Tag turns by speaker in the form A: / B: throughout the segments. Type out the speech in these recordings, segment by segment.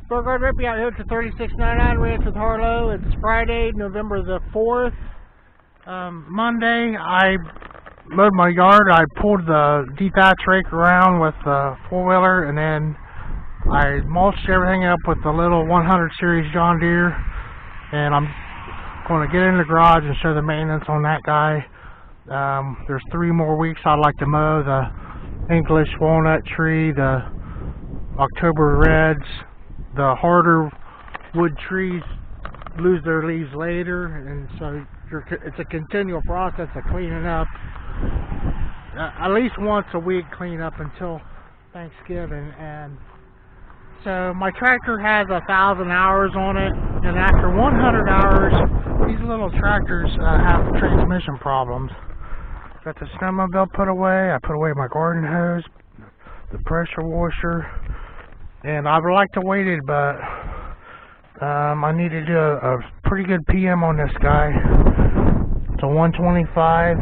A: Burgard Rippy out here to 3699 Ranch with Harlow. It's Friday, November the 4th. Monday, I mowed my yard. I pulled the dethatch rake around with the four-wheeler, and then I mulched everything up with the little 100 series John Deere. And I'm going to get in the garage and show the maintenance on that guy. There's 3 more weeks I'd like to mow: the English walnut tree, the October reds. The harder wood trees lose their leaves later, and so it's a continual process of cleaning up. At least once a week, clean up until Thanksgiving. And so my tractor has 1,000 hours on it, and after 100 hours, these little tractors have transmission problems. Got the snowmobile put away. I put away my garden hose, the pressure washer. And I would like to wait it, but I need to do a pretty good PM on this guy. It's a 125.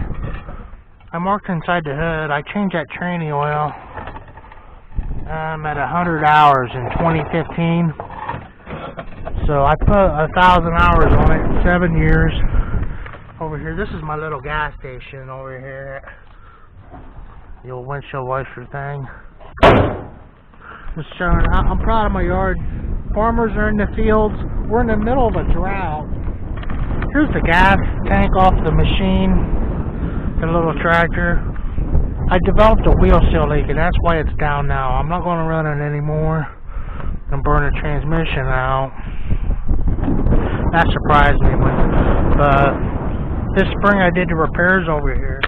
A: I marked inside the hood. I changed that tranny oil. I'm at 100 hours in 2015. So I put 1,000 hours on it, 7 years. Over here, this is my little gas station over here. The old windshield washer thing. Just showing, I'm proud of my yard. Farmers are in the fields. We're in the middle of a drought. Here's the gas tank off the machine, the little tractor. I developed a wheel seal leak, and that's why it's down now. I'm not going to run it anymore and burn the transmission out. That surprised me. But this spring I did the repairs over here,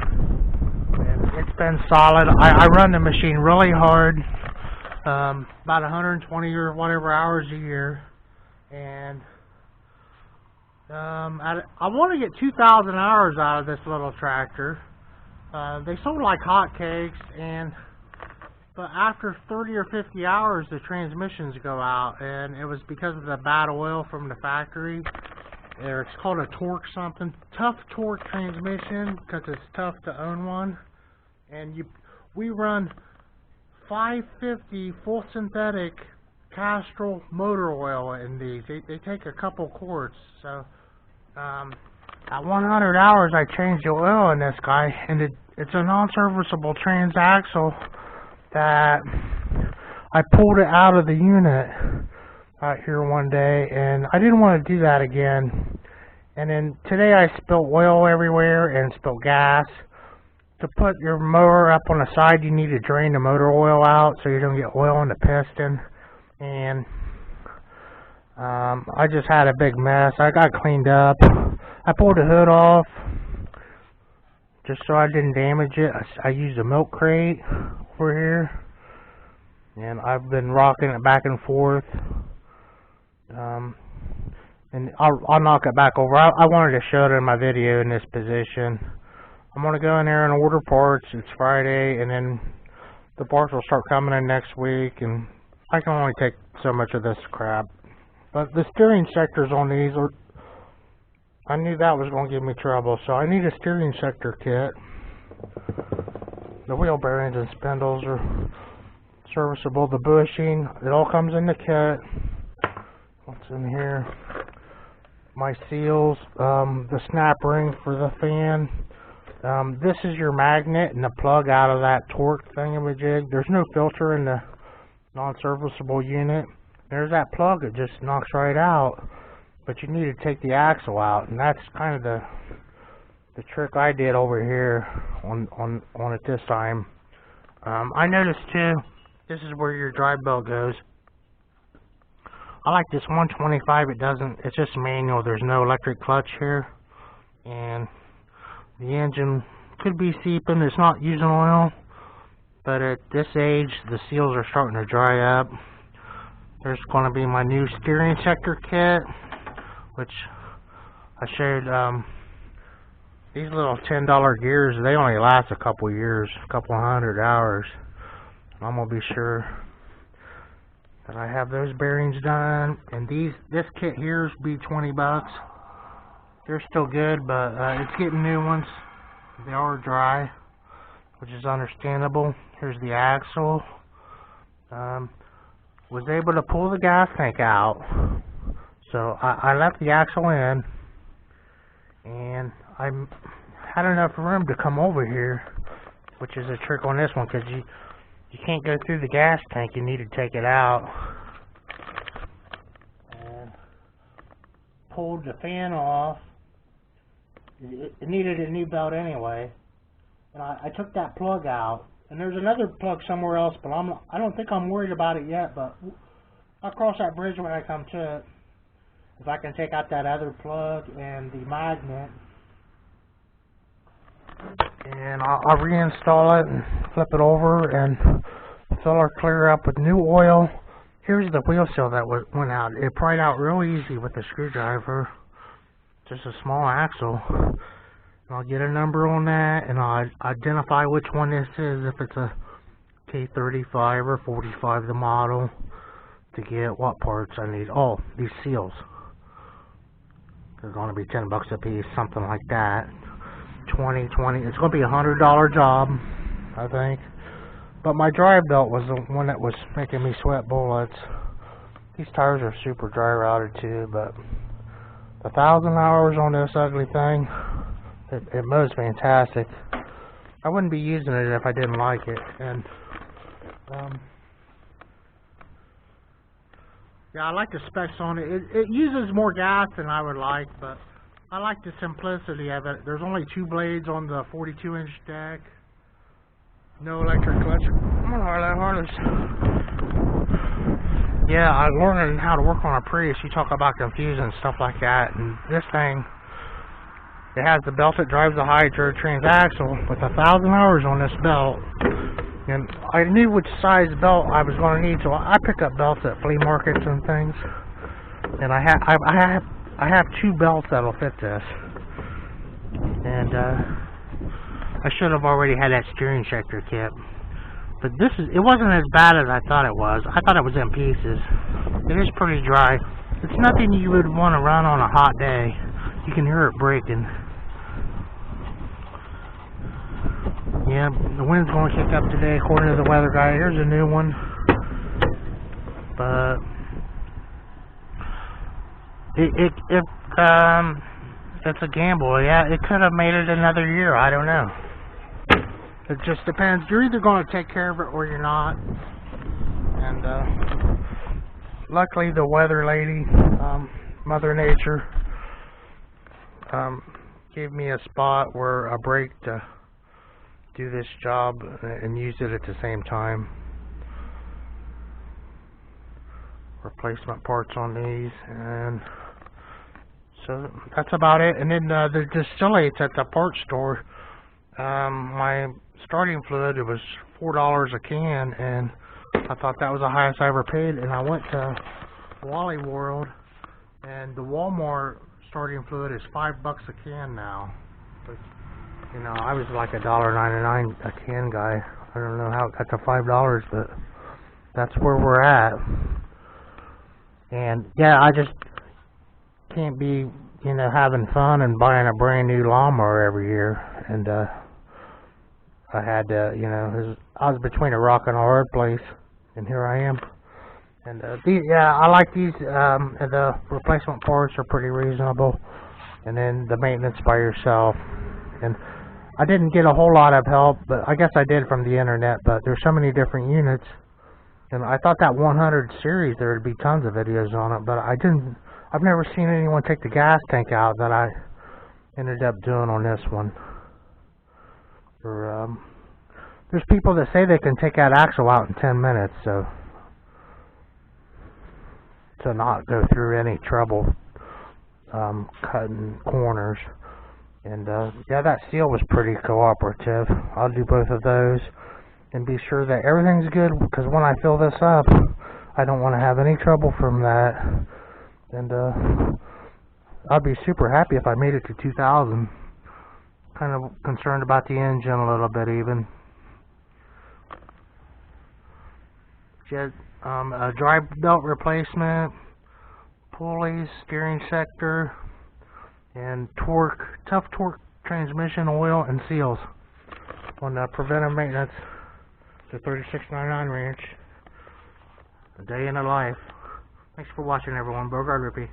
A: and it's been solid. I run the machine really hard. About 120 or whatever hours a year, and I want to get 2,000 hours out of this little tractor. They sold like hotcakes, but after 30 or 50 hours, the transmissions go out, and it was because of the bad oil from the factory. It's called a Torq something, Tuff Torq transmission, because it's tough to own one. And we run 550 full synthetic Castrol motor oil in these. They take a couple quarts. So at 100 hours I changed the oil in this guy, and it's a non-serviceable transaxle that I pulled it out of the unit out here one day, and I didn't want to do that again. And then today I spilled oil everywhere and spilled gas. To put your mower up on the side, you need to drain the motor oil out so you don't get oil in the piston. And I just had a big mess. I got cleaned up. I pulled the hood off just so I didn't damage it. I used a milk crate over here, and I've been rocking it back and forth. And I'll knock it back over. I wanted to show it in my video in this position. I'm going to go in there and order parts. It's Friday, and then the parts will start coming in next week, and I can only take so much of this crap. But the steering sectors on these I knew that was going to give me trouble, so I need a steering sector kit. The wheel bearings and spindles are serviceable. The bushing, it all comes in the kit. What's in here? My seals, the snap ring for the fan. This is your magnet and the plug out of that Torq thingamajig. There's no filter in the non-serviceable unit. There's that plug that just knocks right out, but you need to take the axle out, and that's kind of the trick I did over here on it this time. I noticed too, this is where your drive belt goes. I like this 125. It's just manual. There's no electric clutch here, and the engine could be seeping. It's not using oil, but at this age, the seals are starting to dry up. There's going to be my new steering sector kit, which I showed. These little $10 gears, they only last a couple years, a couple 100 hours. I'm going to be sure that I have those bearings done. And this kit here will be 20 bucks. They're still good, but it's getting new ones. They are dry, which is understandable. Here's the axle. was able to pull the gas tank out. So I left the axle in, and I had enough room to come over here, which is a trick on this one, because you can't go through the gas tank. You need to take it out. And pulled the fan off. It needed a new belt anyway. And I took that plug out. And there's another plug somewhere else, but I don't think I'm worried about it yet, but I'll cross that bridge when I come to it. If I can take out that other plug and the magnet, and I'll reinstall it and flip it over and fill our clear up with new oil. Here's the wheel seal that went out. It pried out real easy with the screwdriver. Just a small axle. I'll get a number on that, and I'll identify which one this is, if it's a K35 or 45, the model, to get what parts I need. Oh, these seals. They're going to be $10 a piece, something like that. 20. It's going to be $100 job, I think. But my drive belt was the one that was making me sweat bullets. These tires are super dry routed too, but 1,000 hours on this ugly thing. It mows fantastic. I wouldn't be using it if I didn't like it. And yeah, I like the specs on it. It uses more gas than I would like, but I like the simplicity of it. There's only 2 blades on the 42-inch deck. No electric clutch. Come on, Harley. Yeah, I learned how to work on a Prius. You talk about confusing stuff like that, and this thing, it has the belt that drives the hydro transaxle with 1,000 hours on this belt, and I knew which size belt I was going to need, so I pick up belts at flea markets and things, and I have 2 belts that'll fit this, and I should have already had that steering shifter kit. But it wasn't as bad as I thought it was. I thought it was in pieces. It is pretty dry. It's nothing you would want to run on a hot day. You can hear it breaking. Yeah, the wind's going to kick up today according to the weather guy. Here's a new one. But it's a gamble. Yeah, it could have made it another year. I don't know. It just depends. You're either going to take care of it or you're not. And luckily the weather lady, Mother Nature, gave me a spot where a brake to do this job and use it at the same time. Replacement parts on these, and so that's about it. And then the distillates at the parts store, my starting fluid, it was $4 a can, and I thought that was the highest I ever paid. And I went to Wally World, and the Walmart starting fluid is $5 a can now. But, you know, I was like $1.99 a can guy. I don't know how it got to $5, but that's where we're at. And yeah, I just can't be, you know, having fun and buying a brand new lawnmower every year. And I had to, you know, I was between a rock and a hard place, and here I am. And yeah, I like these. The replacement parts are pretty reasonable, and then the maintenance by yourself. And I didn't get a whole lot of help, but I guess I did from the internet. But there's so many different units, and I thought that 100 series there would be tons of videos on it, but I didn't. I've never seen anyone take the gas tank out that I ended up doing on this one. There's people that say they can take that axle out in 10 minutes, so to not go through any trouble cutting corners. And yeah, that seal was pretty cooperative. I'll do both of those and be sure that everything's good, because when I fill this up, I don't want to have any trouble from that. And I'd be super happy if I made it to 2,000. Kind of concerned about the engine a little bit even. Just a drive belt replacement, pulleys, steering sector, and Torq, Tuff Torq transmission oil and seals on the preventive maintenance, the 3699 ranch. A day in the life. Thanks for watching, everyone. Beauregard Rippey.